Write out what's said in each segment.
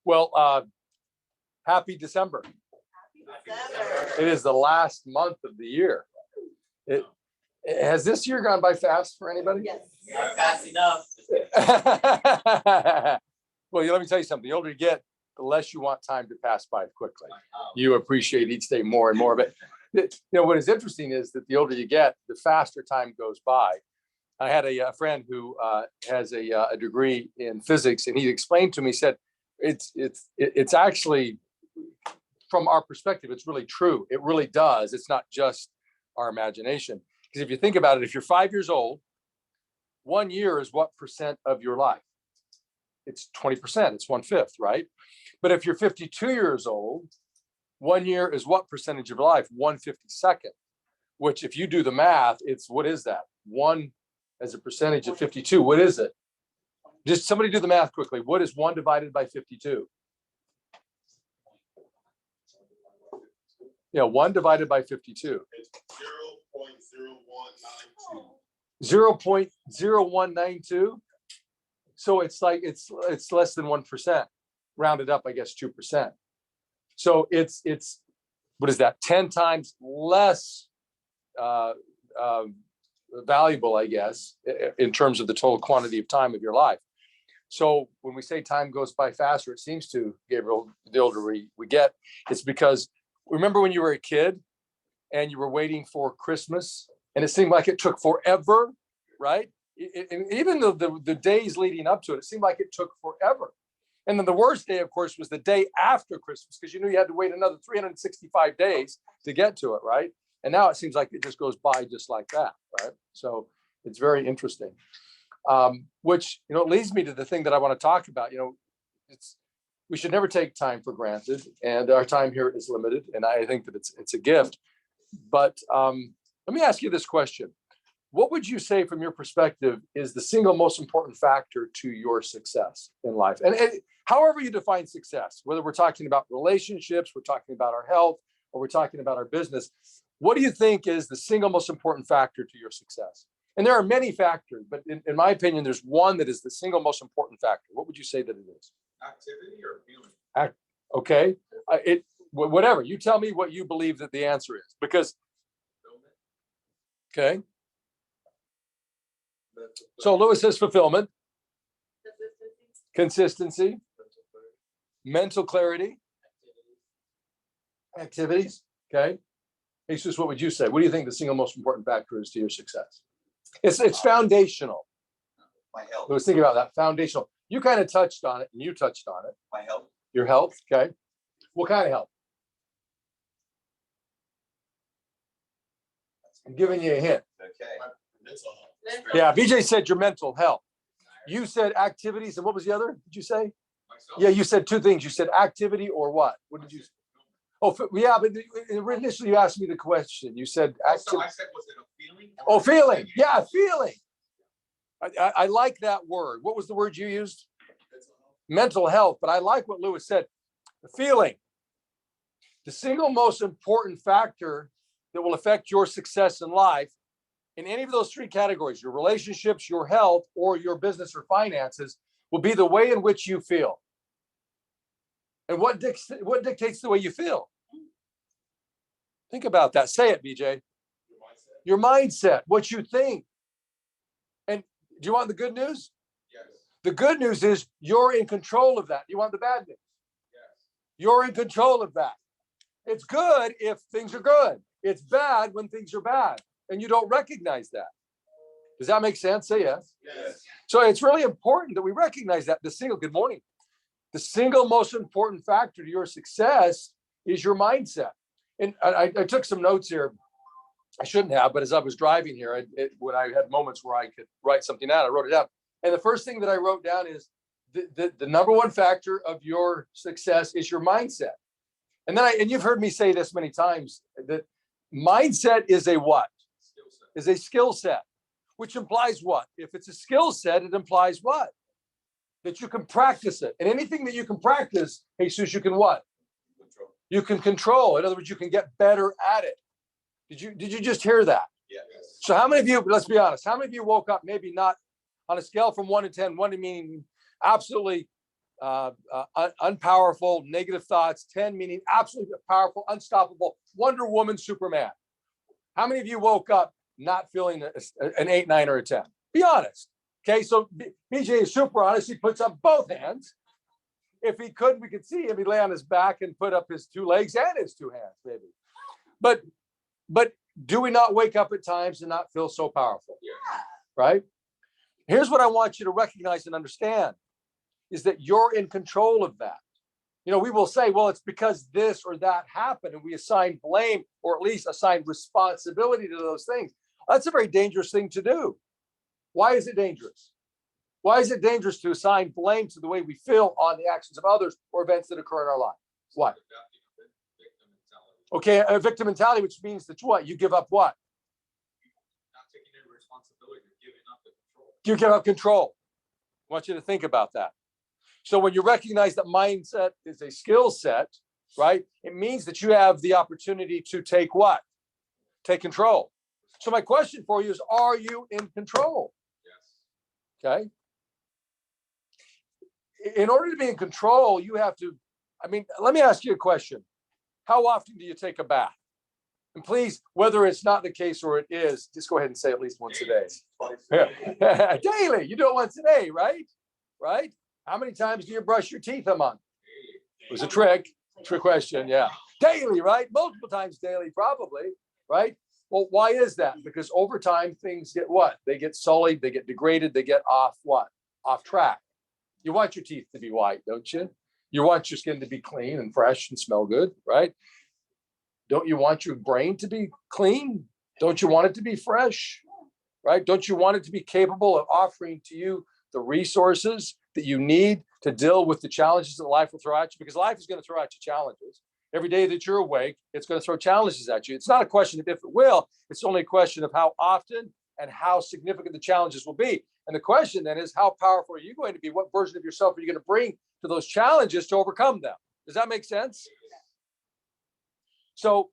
Well, happy December. It is the last month of the year. Has this year gone by fast for anybody? Yes. Not fast enough. Well, let me tell you something. The older you get, the less you want time to pass by quickly. You appreciate each day more and more. But what is interesting is that the older you get, the faster time goes by. I had a friend who has a degree in physics, and he explained to me, he said, it's actually, from our perspective, it's really true. It really does. It's not just our imagination. Because if you think about it, if you're 5 years old, 1 year is what percent of your life? It's 20%. It's 1/5, right? But if you're 52 years old, 1 year is what percentage of your life? 1/52nd, which if you do the math, what is that? 1 as a percentage of 52. What is it? Just somebody do the math quickly. What is 1 divided by 52? 1 divided by 52. It's 0.0192. 0.0192. So it's like it's less than 1%, rounded up, I guess 2%. So it's what is that? 10 times less valuable, I guess, in terms of the total quantity of time of your life. So when we say time goes by faster, it seems to, Gabriel, the older we get, it's because remember when you were a kid and you were waiting for Christmas and it seemed like it took forever, right? And even the days leading up to it, it seemed like it took forever. And then the worst day, of course, was the day after Christmas, because you knew you had to wait another 365 days to get to it, right? And now it seems like it just goes by just like that, right? So it's very interesting. Which, it leads me to the thing that I want to talk about. We should never take time for granted, and our time here is limited, and I think that it's a gift. But let me ask you this question. What would you say from your perspective is the single most important factor to your success in life? And however you define success, whether we're talking about relationships, we're talking about our health, or we're talking about our business, what do you think is the single most important factor to your success? And there are many factors, but in my opinion, there's one that is the single most important factor. What would you say that it is? Activity or feeling? Okay. Whatever. You tell me what you believe that the answer is. Because, okay. So Lewis says fulfillment, consistency, mental clarity, activities. Okay. Jesus, what would you say? What do you think the single most important factor is to your success? It's foundational. My health. Lewis, think about that. Foundational. You kind of touched on it, and you touched on it. My health. Your health. Okay. What kind of health? I'm giving you a hint. Okay. Yeah, BJ said your mental health. You said activities, and what was the other? Did you say? Myself. Yeah, you said two things. You said activity or what? What did you say? Oh, yeah, but initially you asked me the question. You said So activity. I said, was it a feeling? Oh, feeling. Yeah, feeling. I like that word. What was the word you used? Mental health. But I like what Lewis said. The feeling. The single most important factor that will affect your success in life in any of those three categories, your relationships, your health, or your business or finances, will be the way in which you feel. And what dictates the way you feel? Think about that. Say it, BJ. Your mindset, what you think. And do you want the good news? Yes. The good news is you're in control of that. You want the bad news? Yes. You're in control of that. It's good if things are good. It's bad when things are bad. And you don't recognize that. Does that make sense? Say yes. Yes. So it's really important that we recognize that. Good morning. The single most important factor to your success is your mindset. And I took some notes here. I shouldn't have, but as I was driving here, when I had moments where I could write something out, I wrote it down. And the first thing that I wrote down is the number one factor of your success is your mindset. And then you've heard me say this many times, that mindset is a what? Is a skill set, which implies what? If it's a skill set, it implies what? That you can practice it. And anything that you can practice, Jesus, you can what? Control. You can control. In other words, you can get better at it. Did you just hear that? Yes. So how many of you, let's be honest, how many of you woke up maybe not on a scale from 1 to 10, 1 meaning absolutely unpowerful, negative thoughts. 10 meaning absolutely powerful, unstoppable, Wonder Woman, Superman. How many of you woke up not feeling an 8, 9, or a 10? Be honest. Okay, so BJ is super honest. He puts up both hands. If he could, we could see him. He'd lay on his back and put up his 2 legs and his 2 hands, maybe. But do we not wake up at times and not feel so powerful? Yeah. Right? Here's what I want you to recognize and understand is that you're in control of that. You know, we will say, well, it's because this or that happened, and we assign blame or at least assign responsibility to those things. That's a very dangerous thing to do. Why is it dangerous? Why is it dangerous to assign blame to the way we feel on the actions of others or events that occur in our life? Why? Okay, a victim mentality, which means that what? You give up what? Not taking any responsibility, you're giving up the control. You give up control. I want you to think about that. So when you recognize that mindset is a skill set, right? It means that you have the opportunity to take what? Take control. So my question for you is, are you in control? Yes. Okay. In order to be in control, you have to, let me ask you a question. How often do you take a bath? And please, whether it's not the case or it is, just go ahead and say at least once a day. Yeah. Daily. You do it once a day, right? Right? How many times do you brush your teeth a month? It was a trick question. Yeah. Daily, right? Multiple times daily, probably, right? Well, why is that? Because over time, things get what? They get sullied, they get degraded, they get off what? Off track. You want your teeth to be white, don't you? You want your skin to be clean and fresh and smell good, right? Don't you want your brain to be clean? Don't you want it to be fresh, right? Don't you want it to be capable of offering to you the resources that you need to deal with the challenges that life will throw at you? Because life is going to throw at you challenges. Every day that you're awake, it's going to throw challenges at you. It's not a question of if it will, it's only a question of how often and how significant the challenges will be. And the question then is, how powerful are you going to be? What version of yourself are you going to bring to those challenges to overcome them? Does that make sense? So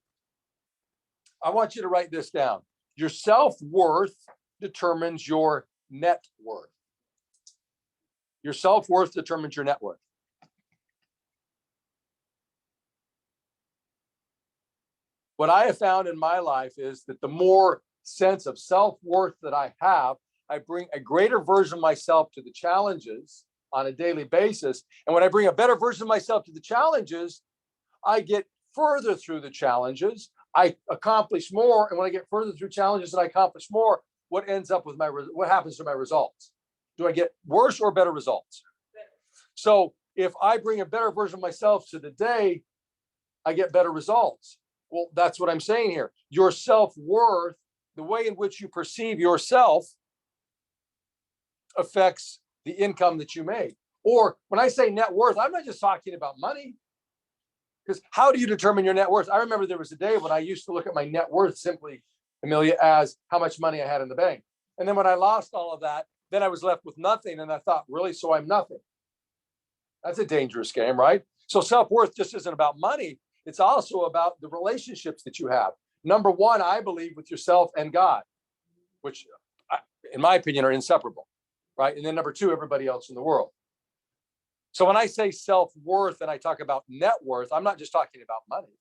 I want you to write this down. Your self-worth determines your net worth. Your self-worth determines your net worth. What I have found in my life is that the more sense of self-worth that I have, I bring a greater version of myself to the challenges on a daily basis. And when I bring a better version of myself to the challenges, I get further through the challenges. I accomplish more. And when I get further through challenges and I accomplish more, what happens to my results? Do I get worse or better results? So if I bring a better version of myself to the day, I get better results. Well, that's what I'm saying here. Your self-worth, the way in which you perceive yourself, affects the income that you make. Or when I say net worth, I'm not just talking about money. Because how do you determine your net worth? I remember there was a day when I used to look at my net worth simply, Amelia, as how much money I had in the bank. And then when I lost all of that, then I was left with nothing. And I thought, really? So I'm nothing. That's a dangerous game, right? So self-worth just isn't about money. It's also about the relationships that you have. Number one, I believe, with yourself and God, which in my opinion are inseparable, right? And then number two, everybody else in the world. So when I say self-worth and I talk about net worth, I'm not just talking about money.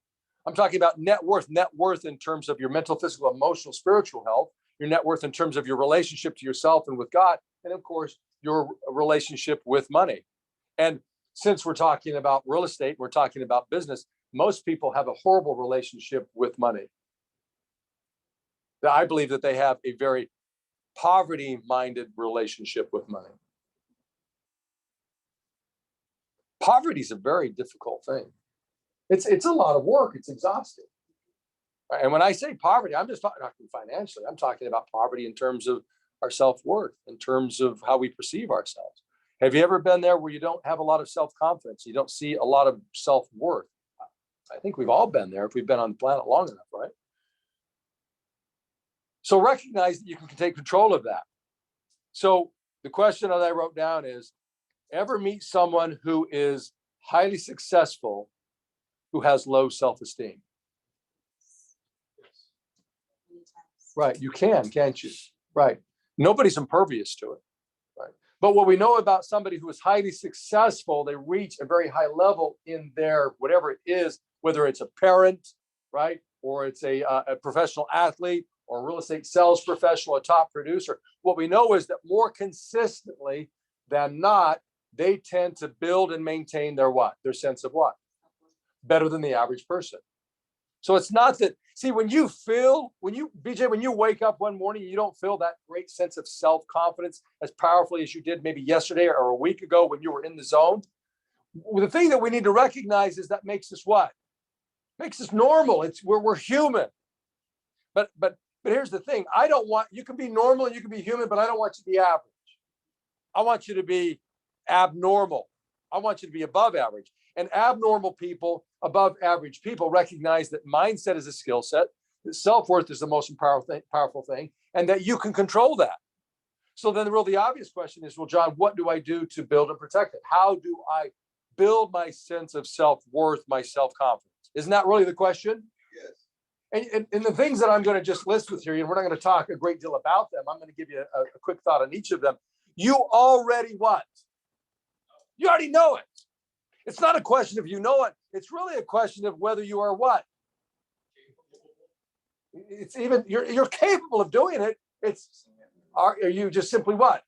I'm talking about net worth in terms of your mental, physical, emotional, spiritual health, your net worth in terms of your relationship to yourself and with God, and of course, your relationship with money. And since we're talking about real estate, we're talking about business, most people have a horrible relationship with money. I believe that they have a very poverty-minded relationship with money. Poverty is a very difficult thing. It's a lot of work. It's exhausting. And when I say poverty, I'm just talking financially. I'm talking about poverty in terms of our self-worth, in terms of how we perceive ourselves. Have you ever been there where you don't have a lot of self-confidence? You don't see a lot of self-worth. I think we've all been there if we've been on the planet long enough, right? So recognize that you can take control of that. So the question that I wrote down is, ever meet someone who is highly successful who has low self-esteem? Right, you can, can't you? Right. Nobody's impervious to it. Right. But what we know about somebody who is highly successful, they reach a very high level in their whatever it is, whether it's a parent, right? Or it's a professional athlete or a real estate sales professional, a top producer. What we know is that more consistently than not, they tend to build and maintain their what? Their sense of what? Better than the average person. So it's not that, see, when you wake up one morning, you don't feel that great sense of self-confidence as powerfully as you did maybe yesterday or a week ago when you were in the zone. Well, the thing that we need to recognize is that makes us what? Makes us normal. It's we're human. But here's the thing. I don't want, you can be normal and you can be human, but I don't want you to be average. I want you to be abnormal. I want you to be above average. And abnormal people, above average people, recognize that mindset is a skill set, that self-worth is the most powerful thing, and that you can control that. So then the obvious question is, well, John, what do I do to build and protect it? How do I build my sense of self-worth, my self-confidence? Isn't that really the question? Yes. And the things that I'm going to just list with you, and we're not going to talk a great deal about them. I'm going to give you a quick thought on each of them. You already what? You already know it. It's not a question of you know it. It's really a question of whether you are what? It's even, you're capable of doing it. It's, are you just simply what?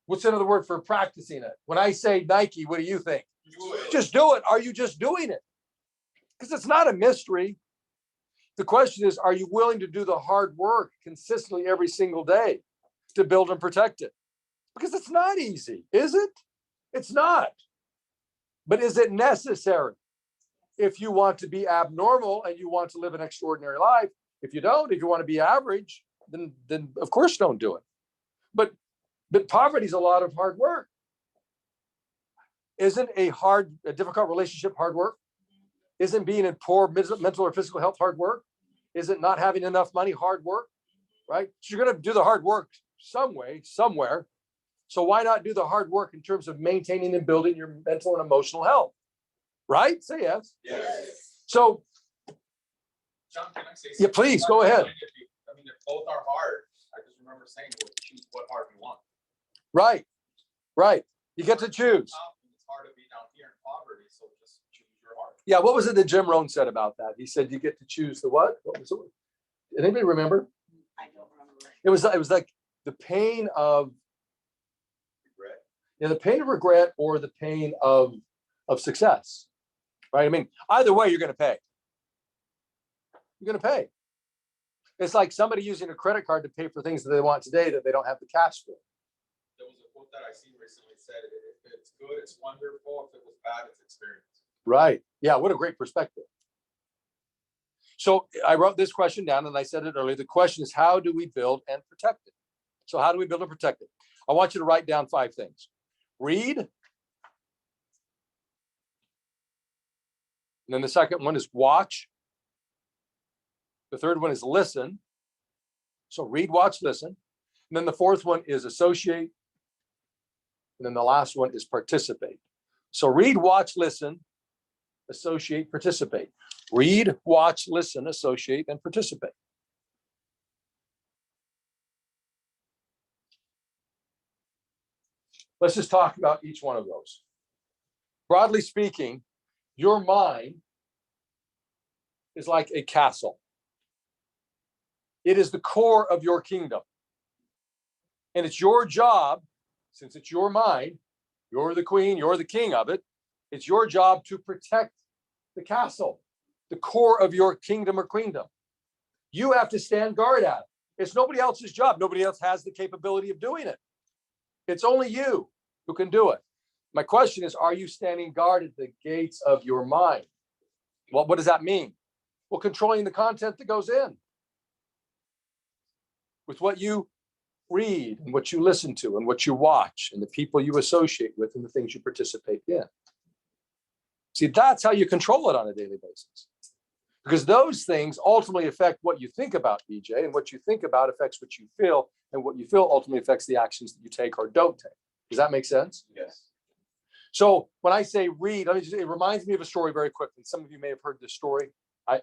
What's another word for practicing it? When I say Nike, what do you think? Just do it. Are you just doing it? Because it's not a mystery. The question is, are you willing to do the hard work consistently every single day to build and protect it? Because it's not easy, is it? It's not. But is it necessary? If you want to be abnormal and you want to live an extraordinary life, if you don't, if you want to be average, then of course don't do it. But poverty is a lot of hard work. Isn't a difficult relationship hard work? Isn't being in poor mental or physical health hard work? Isn't not having enough money hard work? Right? So you're going to do the hard work some way, somewhere. So why not do the hard work in terms of maintaining and building your mental and emotional health? Right? Say yes. Yes. So, John, can I say yeah, something? please go ahead. I mean, if both are hard, I just remember saying, well, choose what hard you want. Right. You get to choose. It's hard to be down here in poverty, so just choose your heart. Yeah, what was it that Jim Rohn said about that? He said you get to choose the what? What was it? Anybody remember? I don't remember. It was like the pain of Regret. Yeah, the pain of regret or the pain of success. Right? I mean, either way, you're going to pay. You're going to pay. It's like somebody using a credit card to pay for things that they want today that they don't have the cash for. There was a quote that I seen recently said, if it's good, it's wonderful. If it was bad, it's experience. Right. Yeah, what a great perspective. So I wrote this question down and I said it earlier. The question is, how do we build and protect it? So how do we build and protect it? I want you to write down 5 things. Read. And then the second one is watch. The third one is listen. So read, watch, listen. And then the fourth one is associate. And then the last one is participate. So read, watch, listen, associate, participate. Read, watch, listen, associate, and participate. Let's just talk about each one of those. Broadly speaking, your mind is like a castle. It is the core of your kingdom. And it's your job, since it's your mind, you're the queen, you're the king of it, it's your job to protect the castle, the core of your kingdom or queendom. You have to stand guard at it. It's nobody else's job. Nobody else has the capability of doing it. It's only you who can do it. My question is, are you standing guard at the gates of your mind? Well, what does that mean? Well, controlling the content that goes in. With what you read and what you listen to and what you watch and the people you associate with and the things you participate in. See, that's how you control it on a daily basis. Because those things ultimately affect what you think about, BJ, and what you think about affects what you feel, and what you feel ultimately affects the actions that you take or don't take. Does that make sense? Yes. So when I say read, it reminds me of a story very quickly. Some of you may have heard this story. I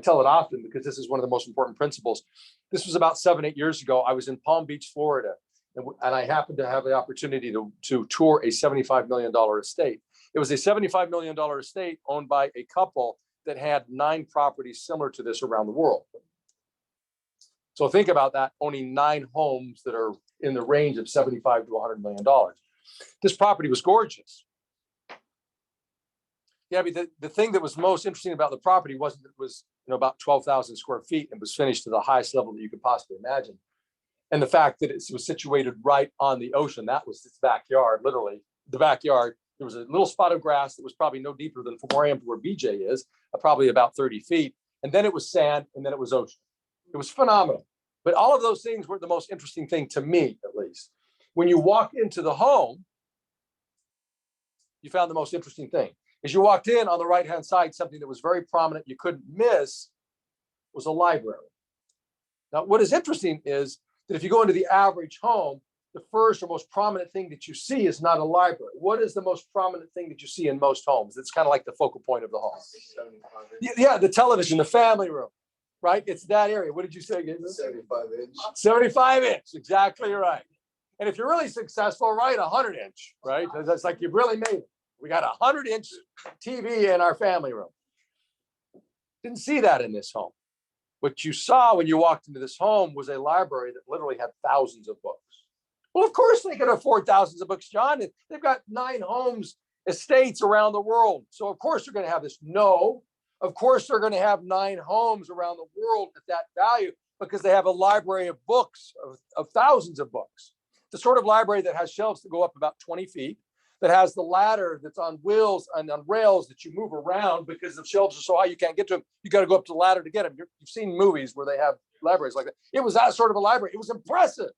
tell it often because this is one of the most important principles. This was about 7-8 years ago. I was in Palm Beach, Florida, And I happened to have the opportunity to tour a $75 million estate. It was a $75 million estate owned by a couple that had 9 properties similar to this around the world. So think about that, owning 9 homes that are in the range of $75 to $100 million. This property was gorgeous. Yeah, I mean, the thing that was most interesting about the property wasn't that it was about 12,000 square feet and was finished to the highest level that you could possibly imagine. And the fact that it was situated right on the ocean, that was its backyard, literally the backyard. There was a little spot of grass that was probably no deeper than from where I am to where BJ is, probably about 30 feet. And then it was sand, and then it was ocean. It was phenomenal. But all of those things were the most interesting thing to me, at least. When you walk into the home, you found the most interesting thing. As you walked in, on the right-hand side, something that was very prominent, you couldn't miss, was a library. Now, what is interesting is that if you go into the average home, the first or most prominent thing that you see is not a library. What is the most prominent thing that you see in most homes? It's kind of like the focal point of the home. Yeah, the television, the family room, right? It's that area. What did you say again? 75 inch. 75 inch, exactly right. And if you're really successful, right, 100 inch, right? That's like you've really made it. We got a 100-inch TV in our family room. Didn't see that in this home. What you saw when you walked into this home was a library that literally had thousands of books. Well, of course they can afford thousands of books, John. They've got 9 homes, estates around the world. So of course they're going to have this. No, of course they're going to have 9 homes around the world at that value because they have a library of books, of thousands of books. The sort of library that has shelves that go up about 20 feet, that has the ladder that's on wheels and on rails that you move around because the shelves are so high you can't get to them. You got to go up to the ladder to get them. You've seen movies where they have libraries like that. It was that sort of a library. It was impressive.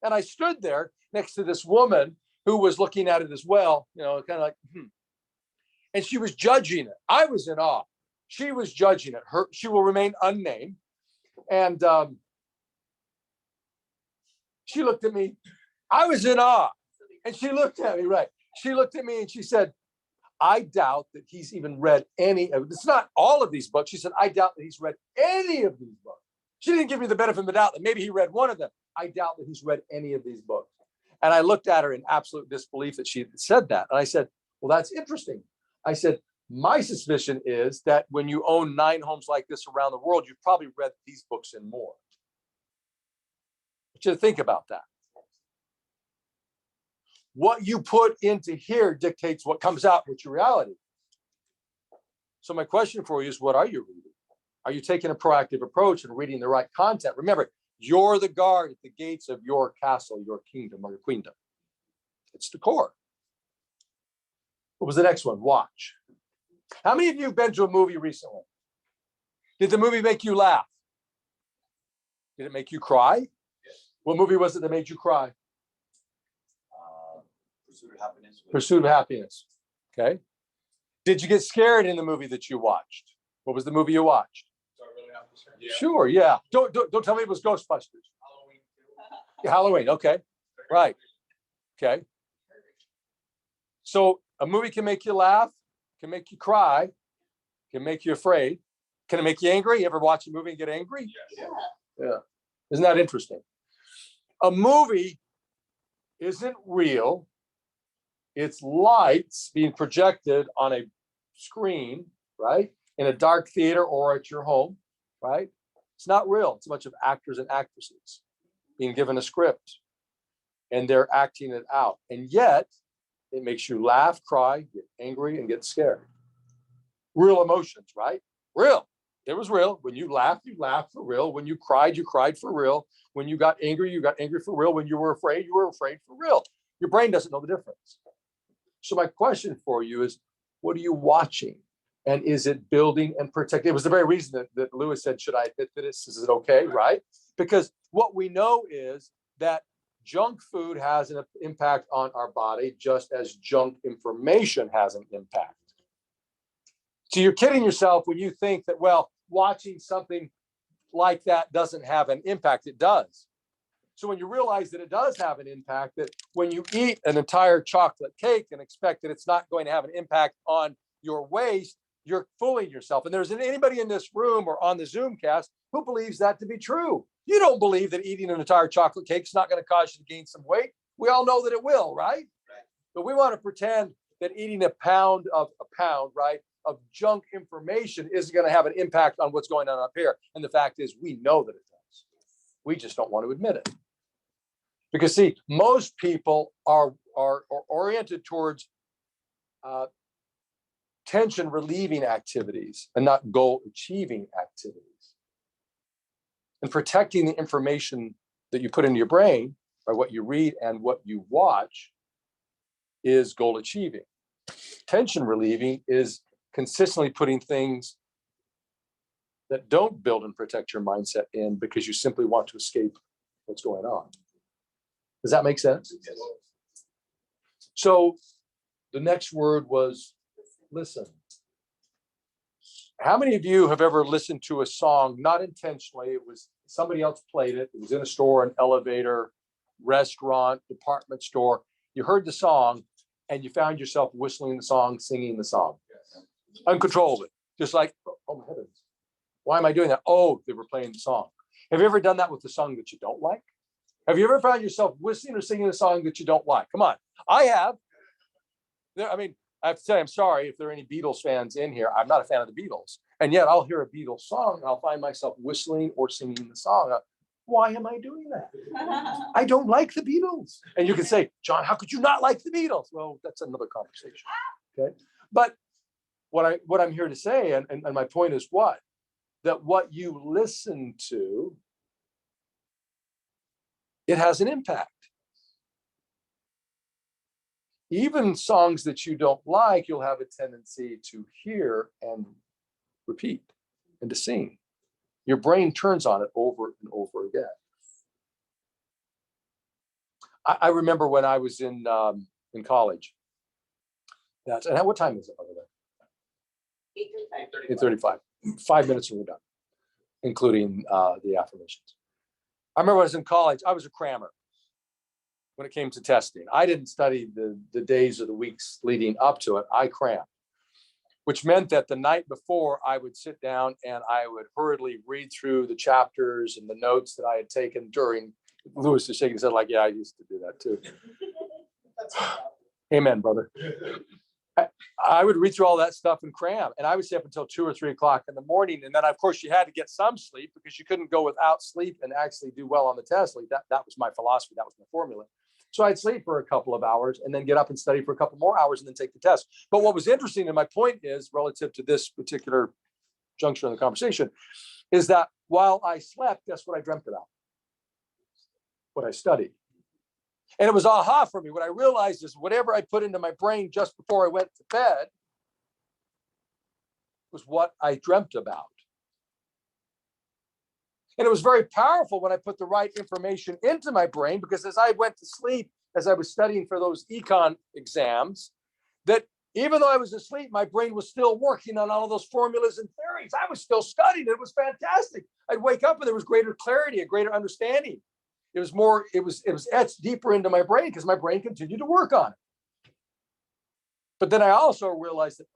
And I stood there next to this woman who was looking at it as well, kind of like, And she was judging it. I was in awe. She was judging it. She will remain unnamed. And she looked at me. I was in awe. And she looked at me, right? She looked at me and she said, I doubt that he's even read any of, it's not all of these books. She said, I doubt that he's read any of these books. She didn't give me the benefit of the doubt that maybe he read one of them. I doubt that he's read any of these books. And I looked at her in absolute disbelief that she said that. And I said, well, that's interesting. I said, my suspicion is that when you own 9 homes like this around the world, you've probably read these books and more. I want you to think about that. What you put into here dictates what comes out with your reality. So my question for you is, what are you reading? Are you taking a proactive approach and reading the right content? Remember, you're the guard at the gates of your castle, your kingdom, or your queendom. It's the core. What was the next one? Watch. How many of you have been to a movie recently? Did the movie make you laugh? Did it make you cry? Yes. What movie was it that made you cry? Pursuit of Happiness. Pursuit of Happiness. Okay. Did you get scared in the movie that you watched? What was the movie you watched? Do I really have to share? Yeah. Sure, yeah. Don't tell me it was Ghostbusters. Halloween Yeah, Halloween, okay. Right. Okay. So a movie can make you laugh, can make you cry, can make you afraid. Can it make you angry? You ever watch a movie and get angry? Yes. Yeah. Isn't that interesting? A movie isn't real. It's lights being projected on a screen, right? In a dark theater or at your home, right? It's not real. It's a bunch of actors and actresses being given a script and they're acting it out. And yet it makes you laugh, cry, get angry, and get scared. Real emotions, right? Real. It was real. When you laughed for real. When you cried for real. When you got angry for real. When you were afraid for real. Your brain doesn't know the difference. So my question for you is, what are you watching? And is it building and protecting? It was the very reason that Lewis said, should I admit to this? Is it okay, right? Because what we know is that junk food has an impact on our body, just as junk information has an impact. So you're kidding yourself when you think that, well, watching something like that doesn't have an impact. It does. So when you realize that it does have an impact, that when you eat an entire chocolate cake and expect that it's not going to have an impact on your waist, you're fooling yourself. And there's anybody in this room or on the Zoom cast who believes that to be true. You don't believe that eating an entire chocolate cake is not going to cause you to gain some weight. We all know that it will, right? But we want to pretend that eating a pound, right, of junk information isn't going to have an impact on what's going on up here. And the fact is, we know that it does. We just don't want to admit it. Because see, most people are oriented towards tension relieving activities and not goal achieving activities. And protecting the information that you put into your brain by what you read and what you watch is goal achieving. Tension relieving is consistently putting things that don't build and protect your mindset in because you simply want to escape what's going on. Does that make sense? Yes. So the next word was listen. How many of you have ever listened to a song, not intentionally, it was somebody else played it, it was in a store, an elevator, restaurant, department store, you heard the song and you found yourself whistling the song, singing the song, uncontrollably, just like, oh my heavens, why am I doing that? Oh, they were playing the song. Have you ever done that with the song that you don't like? Have you ever found yourself whistling or singing a song that you don't like? Come on, I have. I mean, I have to say, I'm sorry if there are any Beatles fans in here. I'm not a fan of the Beatles. And yet I'll hear a Beatles song and I'll find myself whistling or singing the song. Why am I doing that? I don't like the Beatles. And you can say, John, how could you not like the Beatles? Well, that's another conversation. Okay. But what I'm here to say, and my point is what? That what you listen to, it has an impact. Even songs that you don't like, you'll have a tendency to hear and repeat and to sing. Your brain turns on it over and over again. I remember when I was in college. And what time is it over there? 8:35. 5 minutes and we're done, including the affirmations. I remember when I was in college, I was a crammer when it came to testing. I didn't study the days or the weeks leading up to it. I crammed, which meant that the night before I would sit down and I would hurriedly read through the chapters and the notes that I had taken during. Lewis is shaking his head like, yeah, I used to do that too. Amen, brother. I would read through all that stuff and cram, and I would stay up until 2 or 3 o'clock in the morning. And then, of course, you had to get some sleep because you couldn't go without sleep and actually do well on the test. Like that was my philosophy. That was my formula. So I'd sleep for a couple of hours and then get up and study for a couple more hours and then take the test. But what was interesting, and my point is relative to this particular juncture in the conversation, is that while I slept, guess what I dreamt about? What I studied. And it was aha for me. What I realized is whatever I put into my brain just before I went to bed was what I dreamt about. And it was very powerful when I put the right information into my brain, because as I went to sleep, as I was studying for those econ exams, that even though I was asleep, my brain was still working on all of those formulas and theories. I was still studying. It was fantastic. I'd wake up and there was greater clarity, a greater understanding. It was more, it was etched deeper into my brain because my brain continued to work on it. But then I also realized that,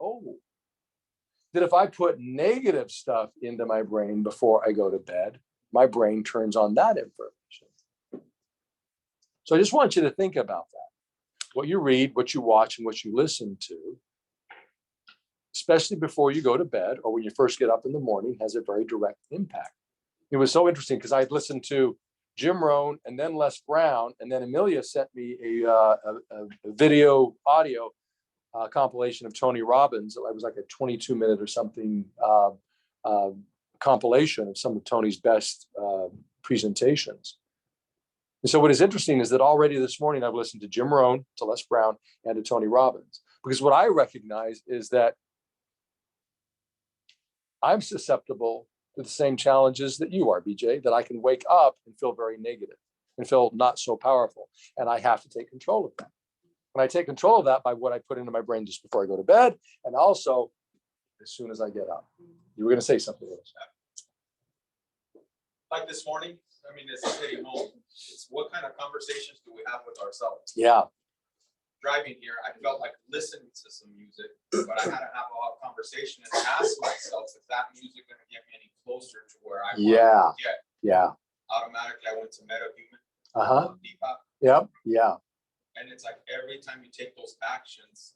that if I put negative stuff into my brain before I go to bed, my brain turns on that information. So I just want you to think about that. What you read, what you watch, and what you listen to, especially before you go to bed or when you first get up in the morning, has a very direct impact. It was so interesting because I'd listened to Jim Rohn and then Les Brown, and then Amelia sent me a video audio compilation of Tony Robbins. It was like a 22-minute or something compilation of some of Tony's best presentations. And so what is interesting is that already this morning I've listened to Jim Rohn, to Les Brown, and to Tony Robbins, because what I recognize is that I'm susceptible to the same challenges that you are, BJ, that I can wake up and feel very negative and feel not so powerful. And I have to take control of that. And I take control of that by what I put into my brain just before I go to bed, and also as soon as I get up. You were going to say something else. Like this morning, I mean, it's getting home. It's what kind of conversations do we have with ourselves? Yeah. Driving here, I felt like listening to some music, but I had to have a conversation and ask myself, is that music going to get me any closer to where I want to get? Yeah. automatically I went to metahuman. Uh-huh. Deepak. Yep. Yeah. And it's like every time you take those actions,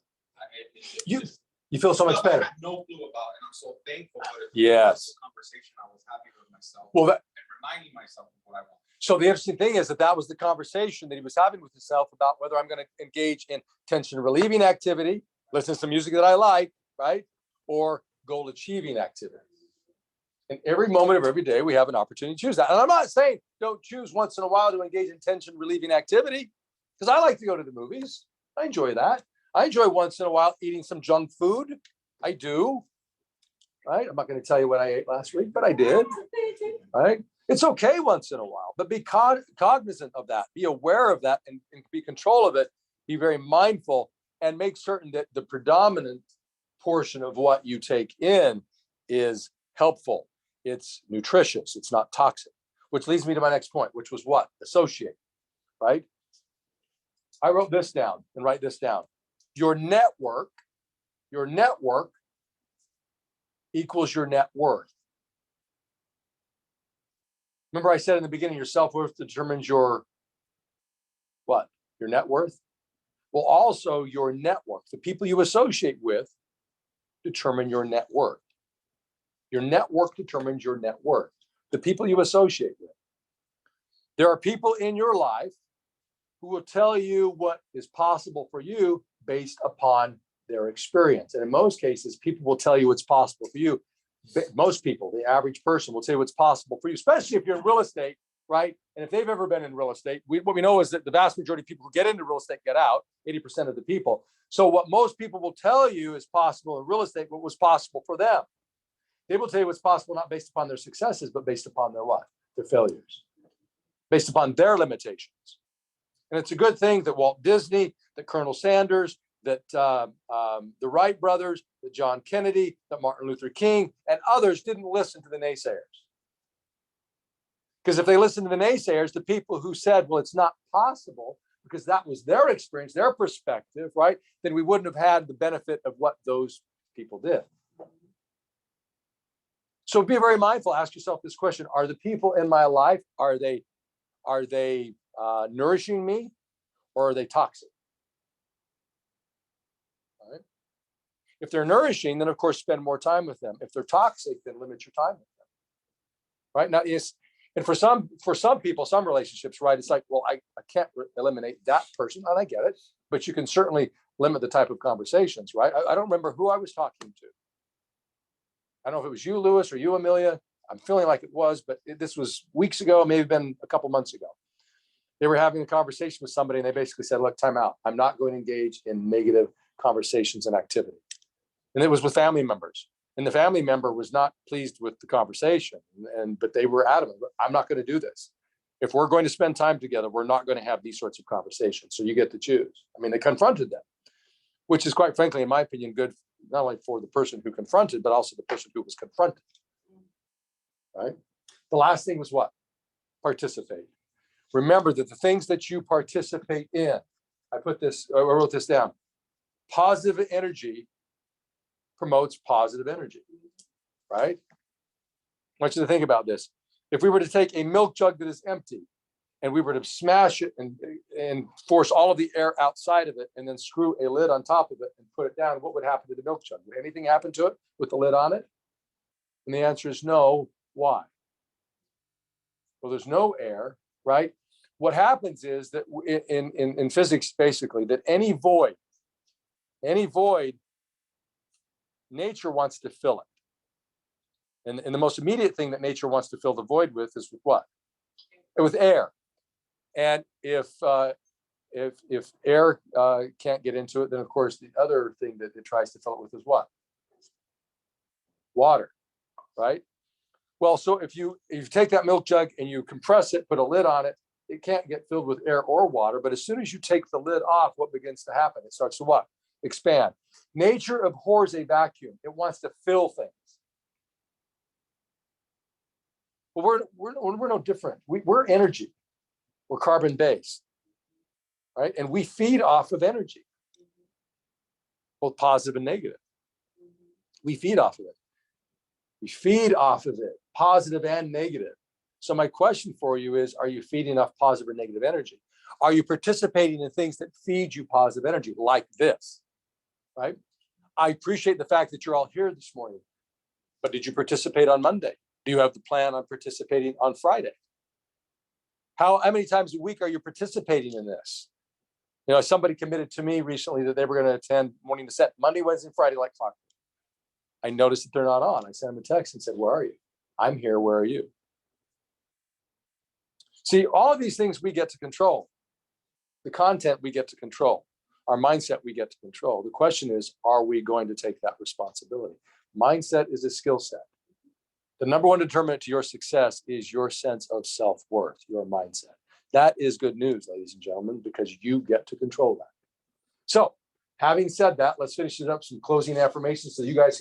You feel so much stuff I better. had no clue about, and I'm so thankful. But Yes. the conversation, I was happy with myself. Well, and reminding myself of what I want. so the interesting thing is that was the conversation that he was having with himself about whether I'm going to engage in tension relieving activity, listen to some music that I like, right, or goal achieving activity. And every moment of every day, we have an opportunity to choose that. And I'm not saying don't choose once in a while to engage in tension relieving activity, because I like to go to the movies. I enjoy that. I enjoy once in a while eating some junk food. I do. Right? I'm not going to tell you what I ate last week, but I did. Right? It's okay once in a while, but be cognizant of that. Be aware of that and be control of it. Be very mindful and make certain that the predominant portion of what you take in is helpful. It's nutritious. It's not toxic, which leads me to my next point, which was what? Associate, right? I wrote this down and write this down. Your network equals your net worth. Remember I said in the beginning, your self-worth determines your what? Your net worth? Well, also your network, the people you associate with determine your net worth. Your network determines your net worth. The people you associate with. There are people in your life who will tell you what is possible for you based upon their experience. And in most cases, people will tell you what's possible for you. Most people, the average person, will say what's possible for you, especially if you're in real estate, right? And if they've ever been in real estate, what we know is that the vast majority of people who get into real estate get out, 80% of the people. So what most people will tell you is possible in real estate, what was possible for them. They will tell you what's possible not based upon their successes, but based upon their what? Their failures, based upon their limitations. And it's a good thing that Walt Disney, that Colonel Sanders, that the Wright brothers, that John Kennedy, that Martin Luther King, and others didn't listen to the naysayers. Because if they listened to the naysayers, the people who said, well, it's not possible, because that was their experience, their perspective, right? Then we wouldn't have had the benefit of what those people did. So be very mindful. Ask yourself this question: are the people in my life, are they nourishing me, or are they toxic? Right? If they're nourishing, then of course spend more time with them. If they're toxic, then limit your time with them. Right? Now, and for some people, some relationships, right? It's like, well, I can't eliminate that person, and I get it, but you can certainly limit the type of conversations, right? I don't remember who I was talking to. I don't know if it was you, Lewis, or you, Amelia. I'm feeling like it was, but this was weeks ago, maybe been a couple months ago. They were having a conversation with somebody, and they basically said, look, time out. I'm not going to engage in negative conversations and activity. And it was with family members. And the family member was not pleased with the conversation, but they were adamant, I'm not going to do this. If we're going to spend time together, we're not going to have these sorts of conversations. So you get to choose. I mean, they confronted them, which is quite frankly, in my opinion, good, not only for the person who confronted, but also the person who was confronted. Right? The last thing was what? Participate. Remember that the things that you participate in, I wrote this down. Positive energy promotes positive energy, right? I want you to think about this. If we were to take a milk jug that is empty and we were to smash it and force all of the air outside of it and then screw a lid on top of it and put it down, what would happen to the milk jug? Would anything happen to it with the lid on it? And the answer is no. Why? Well, there's no air, right? What happens is that in physics, basically, that any void, nature wants to fill it. And the most immediate thing that nature wants to fill the void with is with what? With air. And if air can't get into it, then of course the other thing that it tries to fill it with is what? Water, right? Well, so if you take that milk jug and you compress it, put a lid on it, it can't get filled with air or water. But as soon as you take the lid off, what begins to happen? It starts to what? Expand. Nature abhors a vacuum. It wants to fill things. Well, we're no different. We're energy. We're carbon based, right? And we feed off of energy, both positive and negative. We feed off of it. We feed off of it, positive and negative. So my question for you is, are you feeding enough positive or negative energy? Are you participating in things that feed you positive energy, like this, right? I appreciate the fact that you're all here this morning, but did you participate on Monday? Do you have the plan on participating on Friday? How many times a week are you participating in this? You know, somebody committed to me recently that they were going to attend morning Ascent Monday, Wednesday, and Friday like clockwork. I noticed that they're not on. I sent them a text and said, where are you? I'm here. Where are you? See, all of these things we get to control. The content we get to control. Our mindset we get to control. The question is, are we going to take that responsibility? Mindset is a skill set. The number one determinant to your success is your sense of self-worth, your mindset. That is good news, ladies and gentlemen, because you get to control that. So, having said that, let's finish it up, some closing affirmations so you guys can get